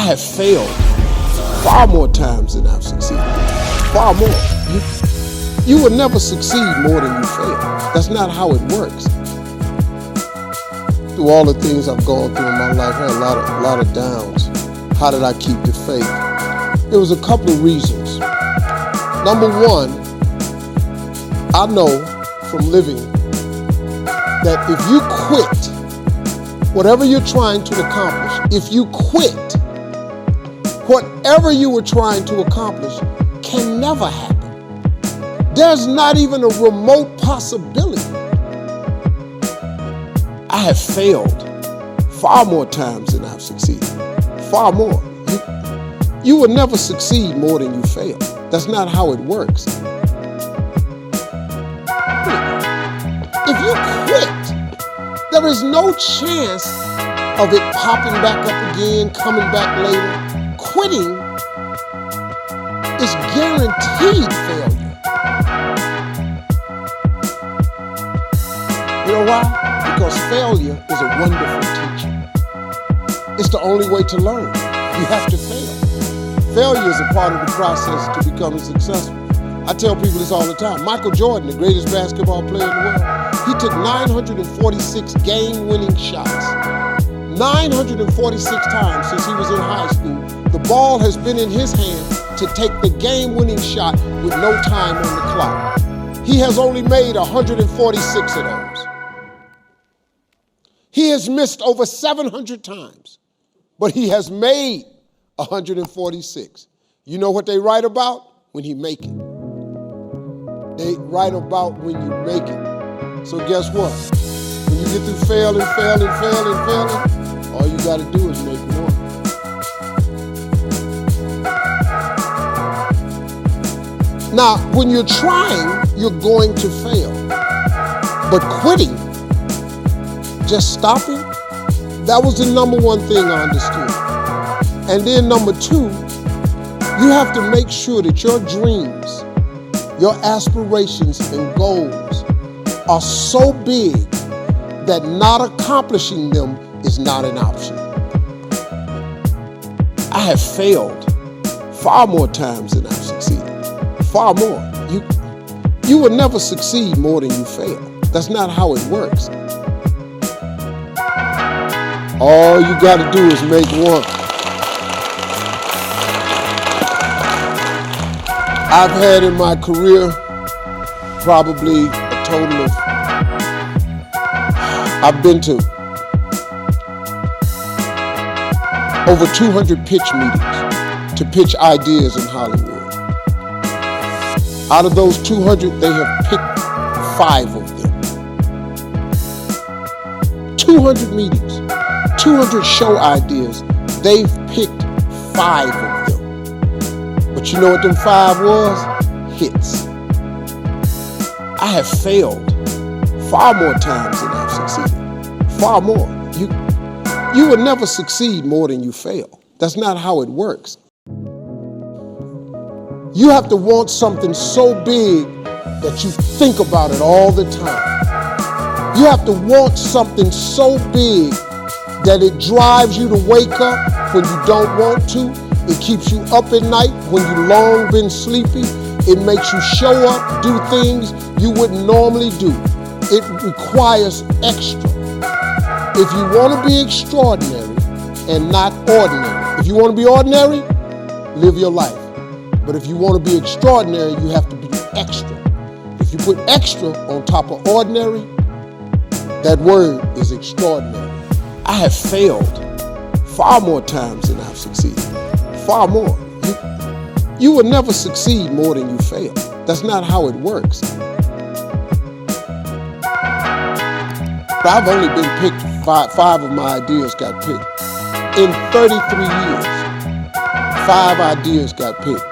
have failed far more times than I've succeeded. Far more. You will never succeed more than you fail. That's not how it works. Through all the things I've gone through in my life, I had a lot of downs. How did I keep the faith? There was a couple of reasons. Number one, I know from living that if you quit whatever you're trying to accomplish, if you quit, whatever you were trying to accomplish can never happen. There's not even a remote possibility. I have failed far more times than I've succeeded. Far more. You will never succeed more than you fail. That's not how it works. If you quit, there is no chance of it popping back up again, coming back later. Quitting is guaranteed failure. You know why? Because failure is a wonderful teacher. It's the only way to learn. You have to fail. Failure is a part of the process to becoming successful. I tell people this all the time. Michael Jordan, the greatest basketball player in the world, he took 946 game-winning shots. 946 times since he was in high school, the ball has been in his hand to take the game-winning shot with no time on the clock. He has only made 146 of those. He has missed over 700 times, but he has made 146. You know what they write about? When he make it. They write about when you make it. So guess what? When you get through failing, all you got to do is make one. Now, when you're trying, you're going to fail. But quitting, just stopping, that was the number one thing I understood. And then number two, you have to make sure that your dreams, your aspirations and goals are so big that not accomplishing them is not an option. I have failed far more times than I've succeeded. Far more. You will never succeed more than you fail. That's not how it works. All you got to do is make one. I've had in my career probably a total of, I've been to over 200 pitch meetings to pitch ideas in Hollywood. Out of those 200, they have picked 5 of them. 200 meetings, 200 show ideas, they've picked 5 of them. But you know what them 5 was? Hits. I have failed far more times than I've succeeded. Far more. You will never succeed more than you fail. That's not how it works. You have to want something so big that you think about it all the time. You have to want something so big that it drives you to wake up when you don't want to. It keeps you up at night when you've long been sleepy. It makes you show up, do things you wouldn't normally do. It requires extra. If you want to be extraordinary and not ordinary, if you want to be ordinary, live your life. But if you want to be extraordinary, you have to be extra. If you put extra on top of ordinary, that word is extraordinary. I have failed far more times than I've succeeded. Far more. You will never succeed more than you fail. That's not how it works. I've only been picked, 5 of my ideas got picked. In 33 years, 5 ideas got picked.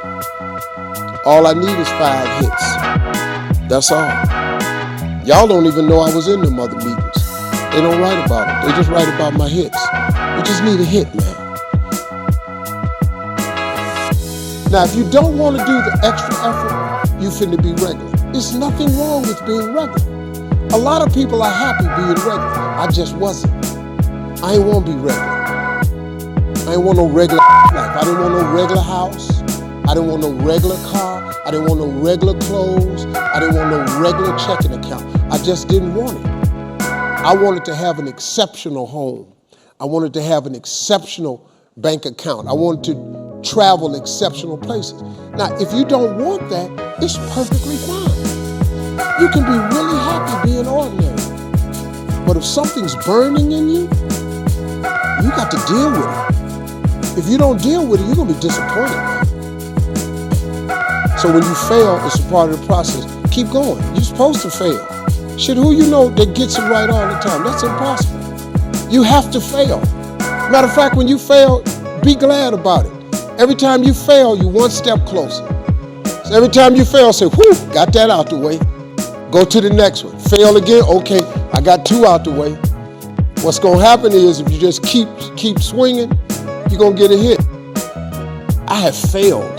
All I need is 5 hits. That's all. Y'all don't even know I was in them other meetings. They don't write about it. They just write about my hits. You just need a hit, man. Now, if you don't want to do the extra effort, you finna be regular. There's nothing wrong with being regular. A lot of people are happy being regular. I just wasn't. I ain't want to be regular. I I didn't want no regular life. I didn't want no regular house. I didn't want no regular car. I didn't want no regular clothes. I didn't want no regular checking account. I just didn't want it. I wanted to have an exceptional home. I wanted to have an exceptional bank account. I wanted to travel exceptional places. Now, if you don't want that, it's perfectly fine. You can be really happy being ordinary. But if something's burning in you, you got to deal with it. If you don't deal with it, you're going to be disappointed. So when you fail, it's a part of the process. Keep going. You're supposed to fail. Shit, who you know that gets it right all the time? That's impossible. You have to fail. Matter of fact, when you fail, be glad about it. Every time you fail, you're one step closer. So every time you fail, say, whew, got that out the way. Go to the next one. Fail again, okay, I got 2 out the way. What's gonna happen is if you just keep swinging, you're gonna get a hit. I have failed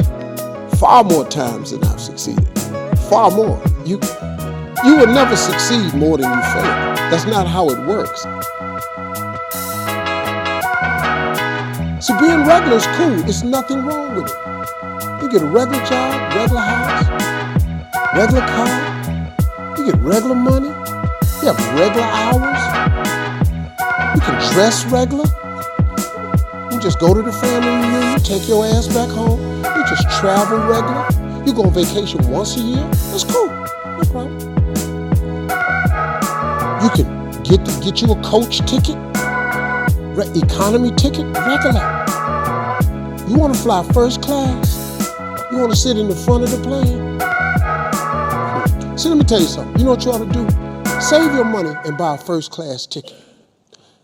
far more times than I've succeeded. Far more. You will never succeed more than you fail. That's not how it works. So being regular is cool. There's nothing wrong with it. You get a regular job, regular house, regular car. You get regular money. You have regular hours. You can dress regular. You just go to the family reunion, take your ass back home. You just travel regular. You go on vacation once a year. That's cool. No problem. You can get you a coach ticket, economy ticket, regular. You want to fly first class? You want to sit in the front of the plane? See, let me tell you something. You know what you ought to do? Save your money and buy a first class ticket.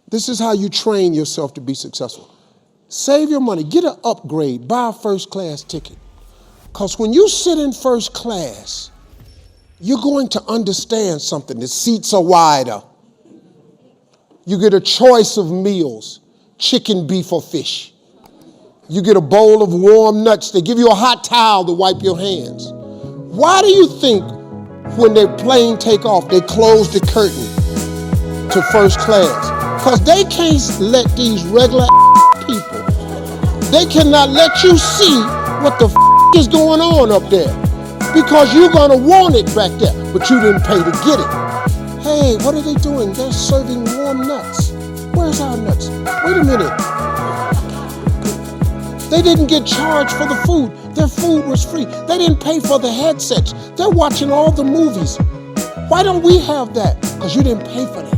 This is how you train yourself to be successful. Save your money, get an upgrade, buy a first class ticket. Because when you sit in first class, you're going to understand something. The seats are wider. You get a choice of meals, chicken, beef, or fish. You get a bowl of warm nuts. They give you a hot towel to wipe your hands. Why do you think when their plane take off, they close the curtain to first class? Because they can't let these regular people, they cannot let you see what the is going on up there. Because you're going to want it back there, but you didn't pay to get it. Hey, what are they doing? They're serving warm nuts. Where's our nuts? Wait a minute. They didn't get charged for the food. Their food was free. They didn't pay for the headsets. They're watching all the movies. Why don't we have that? Because you didn't pay for that.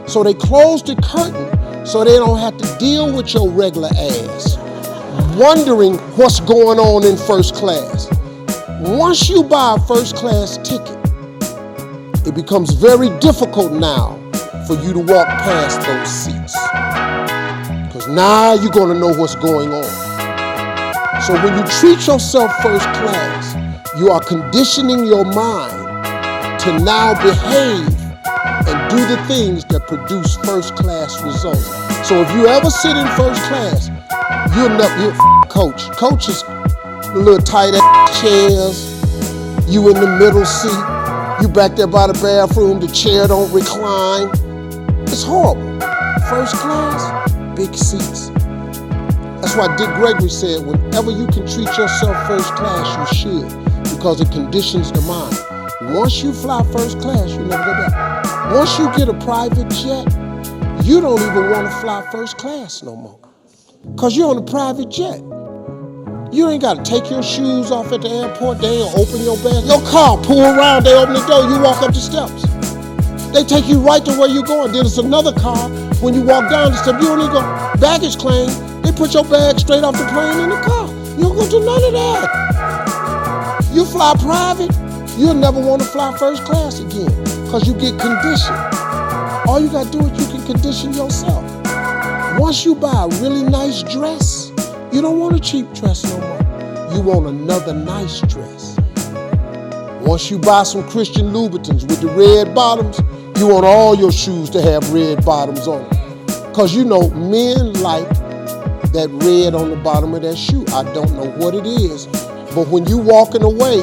So they closed the curtain so they don't have to deal with your regular ass, wondering what's going on in first class. Once you buy a first class ticket, it becomes very difficult now for you to walk past those seats. Because now you're going to know what's going on. So when you treat yourself first class, you are conditioning your mind to now behave and do the things that produce first class results. So if you ever sit in first class, you're coach. Coach is the little tight ass chairs. You in the middle seat. You back there by the bathroom. The chair don't recline. It's horrible. First class, big seats. That's why Dick Gregory said, whenever you can treat yourself first class, you should, because it conditions the mind. Once you fly first class, you never go back. Once you get a private jet, you don't even want to fly first class no more, because you're on a private jet. You ain't got to take your shoes off at the airport. They ain't open your bag. Your car, pull around, they open the door, you walk up the steps. They take you right to where you're going. Then it's another car. When you walk down the steps, you don't even go baggage claim. They put your bag straight off the plane in the car. You don't go do none of that. You fly private, you'll never want to fly first class again, because you get conditioned. All you got to do is you can condition yourself. Once you buy a really nice dress, you don't want a cheap dress no more. You want another nice dress. Once you buy some Christian Louboutins with the red bottoms, you want all your shoes to have red bottoms on them. Because you know, men like that red on the bottom of that shoe. I don't know what it is, but when you walking away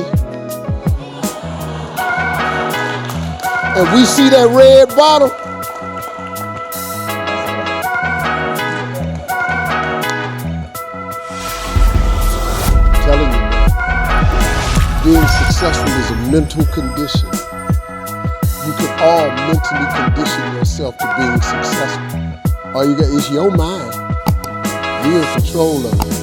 and we see that red bottom, telling you, man, being successful is a mental condition. You can all mentally condition yourself to being successful. All you got is your mind. You're in control of it.